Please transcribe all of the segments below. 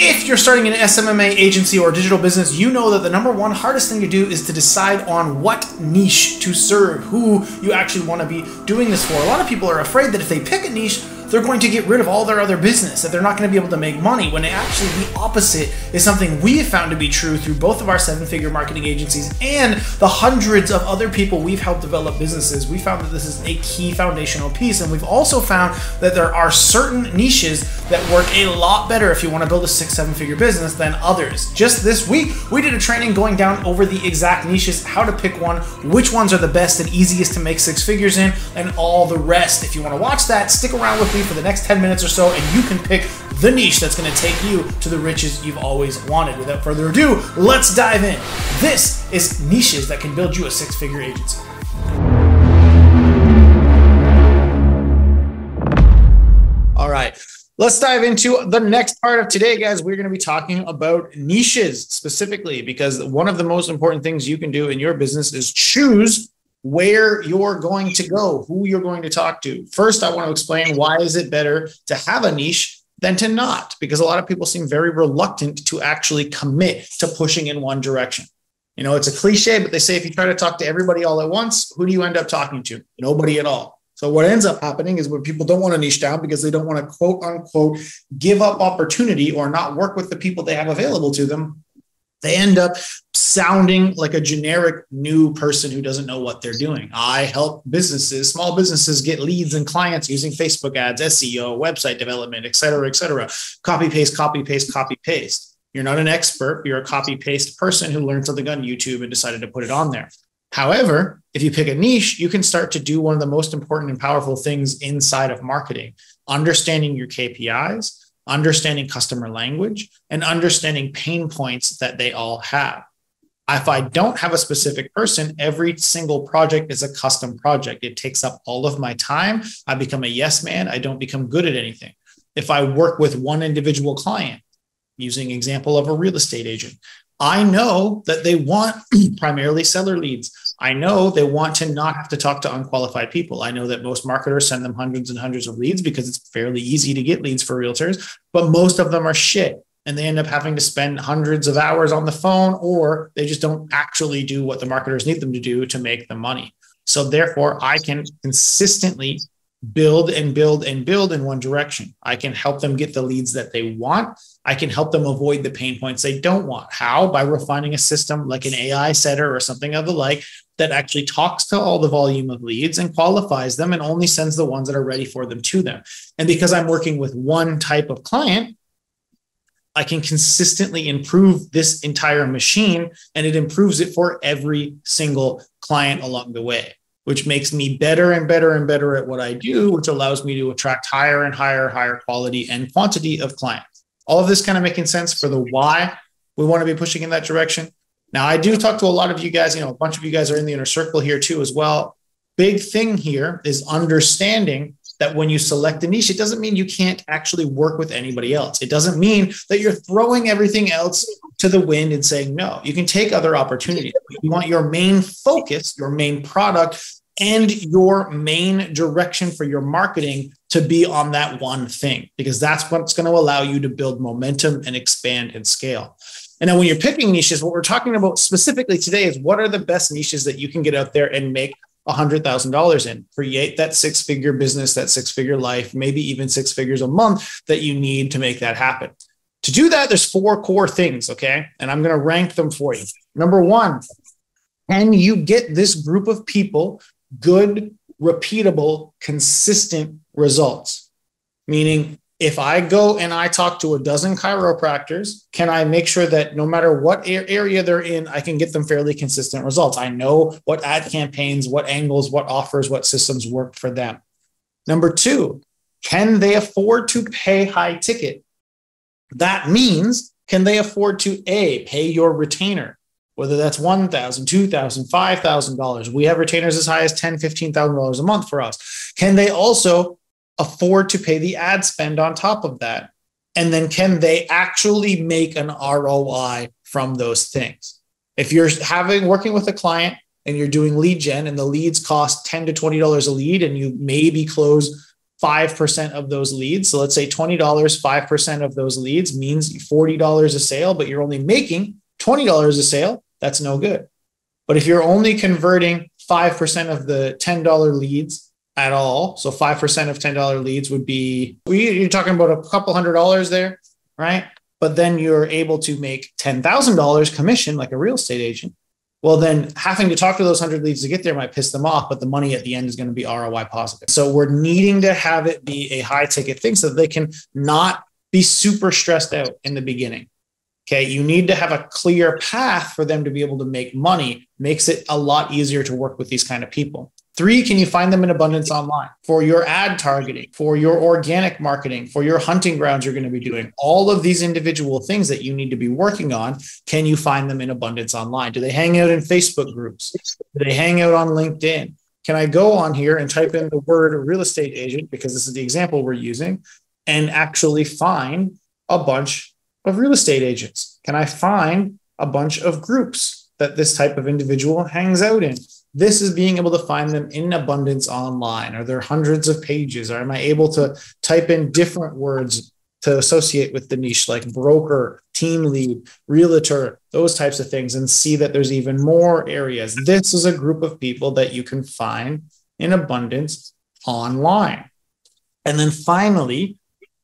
If you're starting an SMMA agency or digital business, you know that the number one hardest thing to do is to decide on what niche to serve, who you actually want to be doing this for. A lot of people are afraid that if they pick a niche, they're going to get rid of all their other business, that they're not going to be able to make money, when actually the opposite is something we have found to be true through both of our seven-figure marketing agencies and the hundreds of other people we've helped develop businesses. We found that this is a key foundational piece, and we've also found that there are certain niches that work a lot better if you want to build a 6-7-figure business than others. Just this week, we did a training going down over the exact niches, how to pick one, which ones are the best and easiest to make 6 figures in, and all the rest. If you want to watch that, stick around with me for the next 10 minutes or so, and you can pick the niche that's going to take you to the riches you've always wanted. Without further ado, let's dive in. This is niches that can build you a 6-figure agency. All right, let's dive into the next part of today, guys. We're going to be talking about niches specifically, because one of the most important things you can do in your business is choose where you're going to go, who you're going to talk to. First, I want to explain why is it better to have a niche than to not, because a lot of people seem very reluctant to actually commit to pushing in one direction. You know, it's a cliche, but they say if you try to talk to everybody all at once, who do you end up talking to? Nobody at all. So what ends up happening is when people don't want to niche down because they don't want to quote unquote give up opportunity or not work with the people they have available to them, they end up sounding like a generic new person who doesn't know what they're doing. I help businesses, small businesses, get leads and clients using Facebook ads, SEO, website development, et cetera, et cetera. Copy, paste, copy, paste, copy, paste. You're not an expert. You're a copy, paste person who learned something on YouTube and decided to put it on there. However, if you pick a niche, you can start to do one of the most important and powerful things inside of marketing, understanding your KPIs, understanding customer language, and understanding pain points that they all have. If I don't have a specific person, every single project is a custom project. It takes up all of my time. I become a yes man. I don't become good at anything. If I work with one individual client, using example of a real estate agent, I know that they want primarily seller leads. I know they want to not have to talk to unqualified people. I know that most marketers send them hundreds and hundreds of leads because it's fairly easy to get leads for realtors, but most of them are shit. And they end up having to spend hundreds of hours on the phone, or they just don't actually do what the marketers need them to do to make the money. So therefore, I can consistently build and build and build in one direction. I can help them get the leads that they want. I can help them avoid the pain points they don't want. How? By refining a system like an AI setter or something of the like that actually talks to all the volume of leads and qualifies them and only sends the ones that are ready for them to them. And because I'm working with one type of client, I can consistently improve this entire machine, and it improves it for every single client along the way, which makes me better and better and better at what I do, which allows me to attract higher and higher quality and quantity of clients. All of this kind of making sense for the why we want to be pushing in that direction. Now, I do talk to a lot of you guys, a bunch of you guys are in the inner circle here too as well. Big thing here is understanding that when you select a niche, it doesn't mean you can't actually work with anybody else. It doesn't mean that you're throwing everything else to the wind and saying no. You can take other opportunities. You want your main focus, your main product, and your main direction for your marketing to be on that one thing, because that's what's going to allow you to build momentum and expand and scale. And then when you're picking niches, what we're talking about specifically today is what are the best niches that you can get out there and make $100,000 in, create that 6-figure business, that 6-figure life, maybe even 6 figures a month that you need to make that happen. To do that, there's 4 core things, okay? And I'm going to rank them for you. Number 1, can you get this group of people good, repeatable, consistent results? Meaning, if I go and I talk to a dozen chiropractors, can I make sure that no matter what area they're in, I can get them fairly consistent results? I know what ad campaigns, what angles, what offers, what systems work for them. Number 2, can they afford to pay high ticket? That means, can they afford to pay your retainer? Whether that's $1,000, $2,000, $5,000. We have retainers as high as $10,000, $15,000 a month for us. Can they also afford to pay the ad spend on top of that? And then can they actually make an ROI from those things? If you're working with a client and you're doing lead gen and the leads cost $10 to $20 a lead and you maybe close 5% of those leads. So let's say $20, 5% of those leads means $40 a sale, but you're only making $20 a sale. That's no good. But if you're only converting 5% of the $10 leads at all, so 5% of $10 leads would be, you're talking about a couple $100 there, right? But then you're able to make $10,000 commission like a real estate agent. Well, then having to talk to those 100 leads to get there might piss them off, but the money at the end is going to be ROI positive. So we're needing to have it be a high ticket thing so that they can not be super stressed out in the beginning. Okay. You need to have a clear path for them to be able to make money. Makes it a lot easier to work with these kind of people. 3, can you find them in abundance online for your ad targeting, for your organic marketing, for your hunting grounds you're going to be doing? All of these individual things that you need to be working on, can you find them in abundance online? Do they hang out in Facebook groups? Do they hang out on LinkedIn? Can I go on here and type in the word real estate agent, because this is the example we're using, and actually find a bunch of real estate agents? Can I find a bunch of groups that this type of individual hangs out in? This is being able to find them in abundance online. Are there hundreds of pages? Or am I able to type in different words to associate with the niche, like broker, team lead, realtor, those types of things, and see that there's even more areas? This is a group of people that you can find in abundance online. And then finally,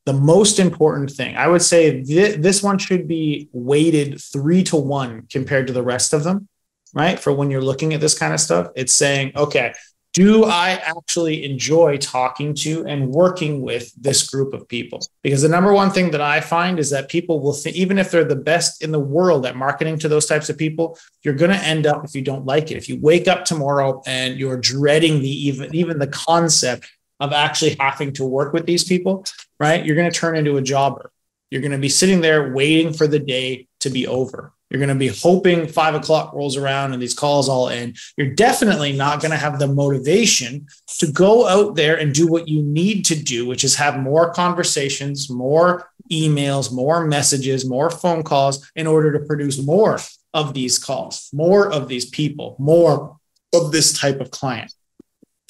the most important thing, I would say this one should be weighted 3-to-1 compared to the rest of them. Right? For when you're looking at this kind of stuff, it's saying, okay, do I actually enjoy talking to and working with this group of people? Because the number one thing that I find is that people will think, even if they're the best in the world at marketing to those types of people, you're going to end up, if you don't like it, if you wake up tomorrow and you're dreading even the concept of actually having to work with these people, right? You're going to turn into a jobber. You're going to be sitting there waiting for the day to be over. You're going to be hoping 5 o'clock rolls around and these calls all end. You're definitely not going to have the motivation to go out there and do what you need to do, which is have more conversations, more emails, more messages, more phone calls in order to produce more of these calls, more of these people, more of this type of client.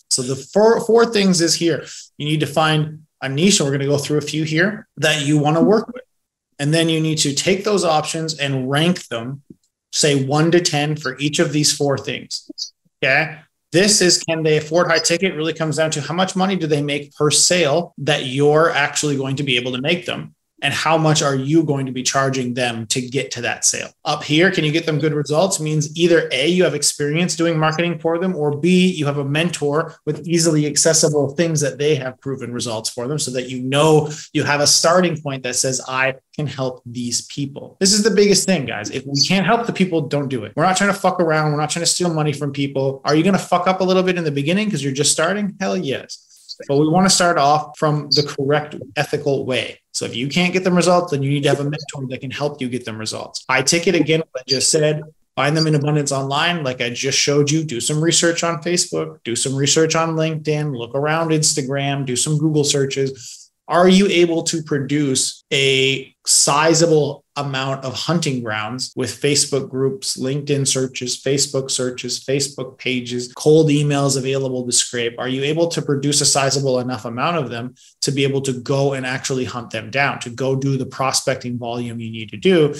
So the four things is here. You need to find a niche, and we're going to go through a few here that you want to work with. And then you need to take those options and rank them, say 1 to 10 for each of these 4 things. Okay. This is, can they afford high ticket? It really comes down to how much money do they make per sale that you're actually going to be able to make them? And how much are you going to be charging them to get to that sale? Up here, can you get them good results? Means either A, you have experience doing marketing for them, or B, you have a mentor with easily accessible things that they have proven results for them, so that you know you have a starting point that says, I can help these people. This is the biggest thing, guys. If we can't help the people, don't do it. We're not trying to fuck around. We're not trying to steal money from people. Are you going to fuck up a little bit in the beginning because you're just starting? Hell yes. But we want to start off from the correct ethical way. So if you can't get them results, then you need to have a mentor that can help you get them results. High ticket, again, what I just said, find them in abundance online. Like I just showed you, do some research on Facebook, do some research on LinkedIn, look around Instagram, do some Google searches. Are you able to produce a sizable amount of hunting grounds with Facebook groups, LinkedIn searches, Facebook pages, cold emails available to scrape? Are you able to produce a sizable enough amount of them to be able to go and actually hunt them down, to go do the prospecting volume you need to do?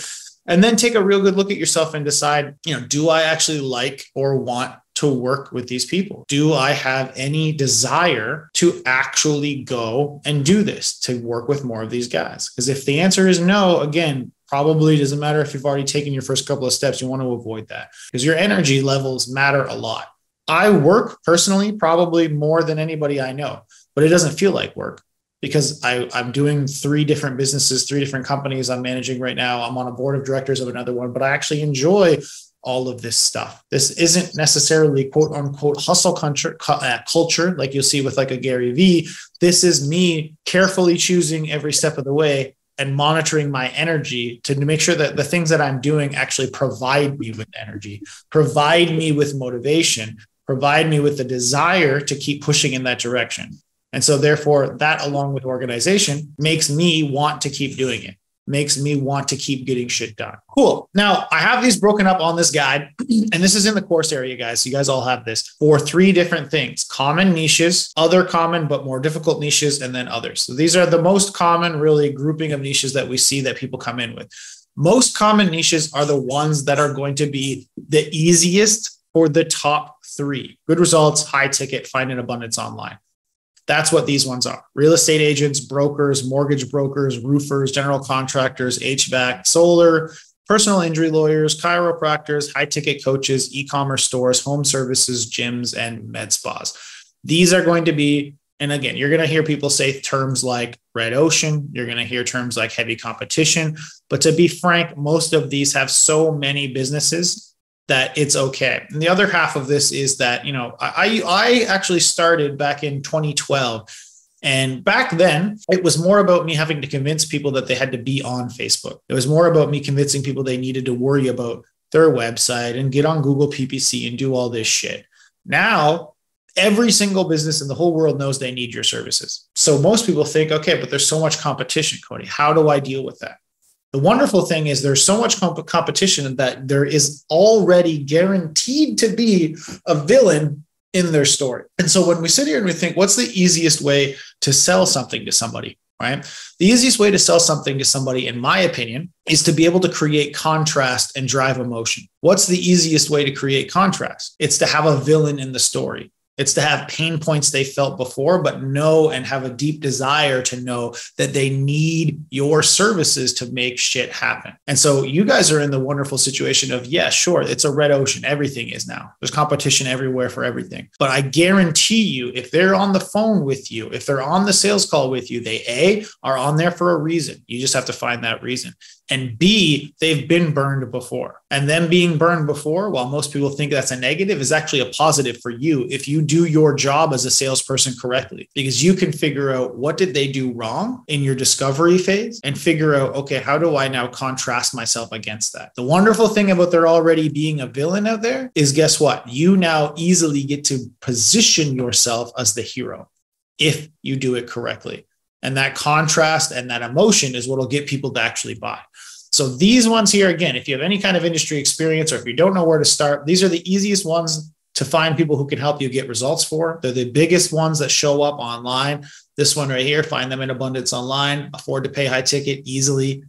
And then take a real good look at yourself and decide, do I actually like or want to work with these people? Do I have any desire to actually go and do this, to work with more of these guys? Because if the answer is no, again, probably doesn't matter if you've already taken your first couple of steps. You want to avoid that because your energy levels matter a lot. I work personally probably more than anybody I know, but it doesn't feel like work because I'm doing 3 different businesses, 3 different companies I'm managing right now. I'm on a board of directors of another one, but I actually enjoy all of this stuff. This isn't necessarily quote unquote hustle culture like you'll see with like a Gary Vee. This is me carefully choosing every step of the way and monitoring my energy to make sure that the things that I'm doing actually provide me with energy, provide me with motivation, provide me with the desire to keep pushing in that direction. And so therefore that, along with organization, makes me want to keep doing it. makes me want to keep getting shit done. Cool. Now I have these broken up on this guide, and this is in the course area, guys. So you guys all have this for 3 different things: common niches, other common but more difficult niches, and then others. So these are the most common really grouping of niches that we see that people come in with. Most common niches are the ones that are going to be the easiest for the top 3. Good results, high ticket, find an abundance online. That's what these ones are. Real estate agents, brokers, mortgage brokers, roofers, general contractors, HVAC, solar, personal injury lawyers, chiropractors, high ticket coaches, e-commerce stores, home services, gyms, and med spas. These are going to be, and again, you're going to hear people say terms like red ocean. You're going to hear terms like heavy competition. But to be frank, most of these have so many businesses that it's okay. And the other half of this is that, I actually started back in 2012. And back then, it was more about me having to convince people that they had to be on Facebook. It was more about me convincing people they needed to worry about their website and get on Google PPC and do all this shit. Now, every single business in the whole world knows they need your services. So most people think, okay, but there's so much competition, Cody. How do I deal with that? The wonderful thing is there's so much competition that there is already guaranteed to be a villain in their story. And so when we sit here and we think, what's the easiest way to sell something to somebody, right? The easiest way to sell something to somebody, in my opinion, is to be able to create contrast and drive emotion. What's the easiest way to create contrast? It's to have a villain in the story. It's to have pain points they felt before, but know and have a deep desire to know that they need your services to make shit happen. And so you guys are in the wonderful situation of, yeah, sure, it's a red ocean. Everything is now. There's competition everywhere for everything. But I guarantee you, if they're on the phone with you, if they're on the sales call with you, they are on there for a reason. You just have to find that reason. And B, they've been burned before. And them being burned before, while most people think that's a negative, is actually a positive for you if you do your job as a salesperson correctly, because you can figure out what did they do wrong in your discovery phase and figure out, okay, how do I now contrast myself against that? The wonderful thing about there already being a villain out there is, guess what? You now easily get to position yourself as the hero if you do it correctly. And that contrast and that emotion is what will get people to actually buy. So these ones here, again, if you have any kind of industry experience or if you don't know where to start, these are the easiest ones to find people who can help you get results for. They're the biggest ones that show up online. This one right here, find them in abundance online, afford to pay high ticket easily.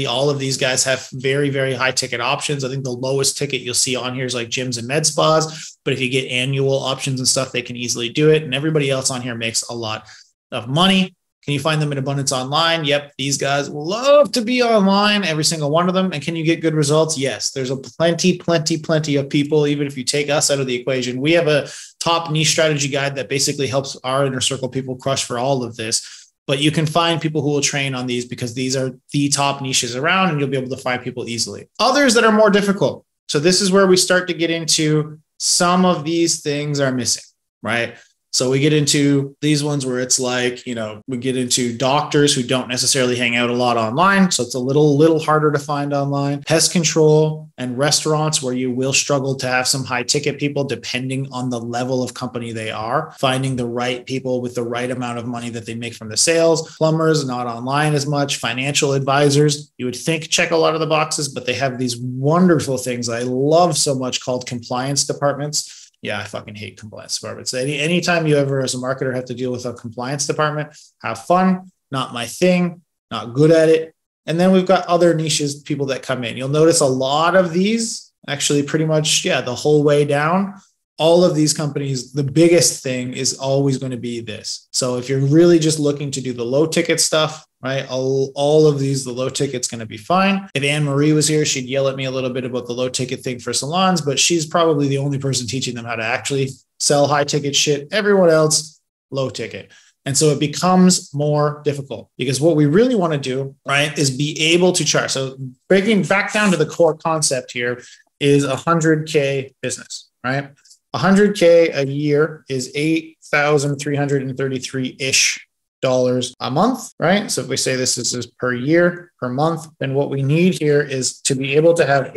All of these guys have very, very high ticket options. I think the lowest ticket you'll see on here is like gyms and med spas. But if you get annual options and stuff, they can easily do it. And everybody else on here makes a lot of money. Can you find them in abundance online? Yep. These guys love to be online, every single one of them. And can you get good results? Yes. There's a plenty of people. Even if you take us out of the equation, we have a top niche strategy guide that basically helps our inner circle people crush for all of this. But you can find people who will train on these because these are the top niches around and you'll be able to find people easily. Others that are more difficult. So this is where we start to get into some of these things are missing, right? So we get into these ones where it's like, we get into doctors who don't necessarily hang out a lot online. So it's a little harder to find online. Pest control and restaurants where you will struggle to have some high ticket people depending on the level of company they are. Finding the right people with the right amount of money that they make from the sales. Plumbers, not online as much. Financial advisors, you would think check a lot of the boxes, but they have these wonderful things I love so much called compliance departments. Yeah, I fucking hate compliance departments. Anytime you ever as a marketer have to deal with a compliance department, have fun, not my thing, not good at it. And then we've got other niches, people that come in. You'll notice a lot of these, actually pretty much, the whole way down. All of these companies, the biggest thing is always going to be this. So if you're really just looking to do the low ticket stuff, right? All of these, the low ticket's going to be fine. If Anne-Marie was here, she'd yell at me a little bit about the low ticket thing for salons, but she's probably the only person teaching them how to actually sell high ticket shit. Everyone else, low ticket. And so it becomes more difficult because what we really want to do, right, is be able to charge. So breaking back down to the core concept here is a 100K business, right? 100K a year is $8,333-ish a month, right? So if we say this is per year, per month, then what we need here is to be able to have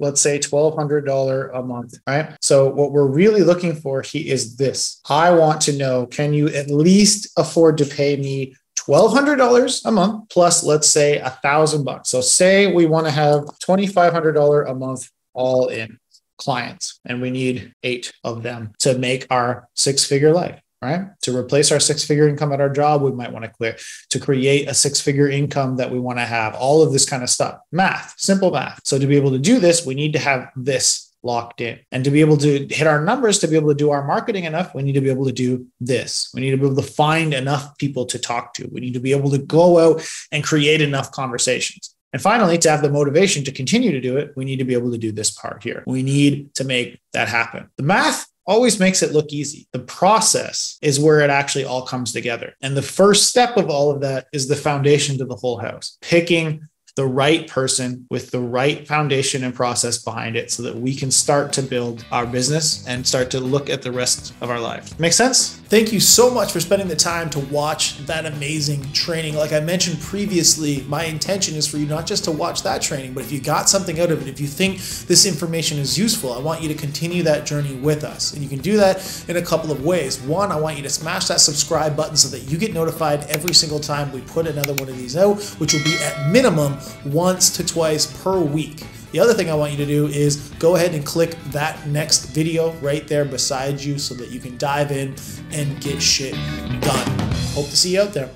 let's say $1,200 a month, right? So what we're really looking for here is this. I want to know, can you at least afford to pay me $1,200 a month plus, let's say, $1,000. So say we want to have $2,500 a month all in clients, and we need 8 of them to make our 6-figure life. Right? To replace our 6-figure income at our job, we might want to clear, to create a 6-figure income that we want to have, all of this kind of stuff. Math, simple math. So to be able to do this, we need to have this locked in. And to be able to hit our numbers, to be able to do our marketing enough, we need to be able to do this. We need to be able to find enough people to talk to. We need to be able to go out and create enough conversations. And finally, to have the motivation to continue to do it, we need to be able to do this part here. We need to make that happen. The math always makes it look easy. The process is where it actually all comes together. And the first step of all of that is the foundation to the whole house, picking the right person with the right foundation and process behind it so that we can start to build our business and start to look at the rest of our life. Make sense? Thank you so much for spending the time to watch that amazing training. Like I mentioned previously, my intention is for you not just to watch that training, but if you got something out of it, if you think this information is useful, I want you to continue that journey with us. And you can do that in a couple of ways. One, I want you to smash that subscribe button so that you get notified every single time we put another one of these out, which will be at minimum once to twice per week. The other thing I want you to do is go ahead and click that next video right there beside you so that you can dive in and get shit done. Hope to see you out there.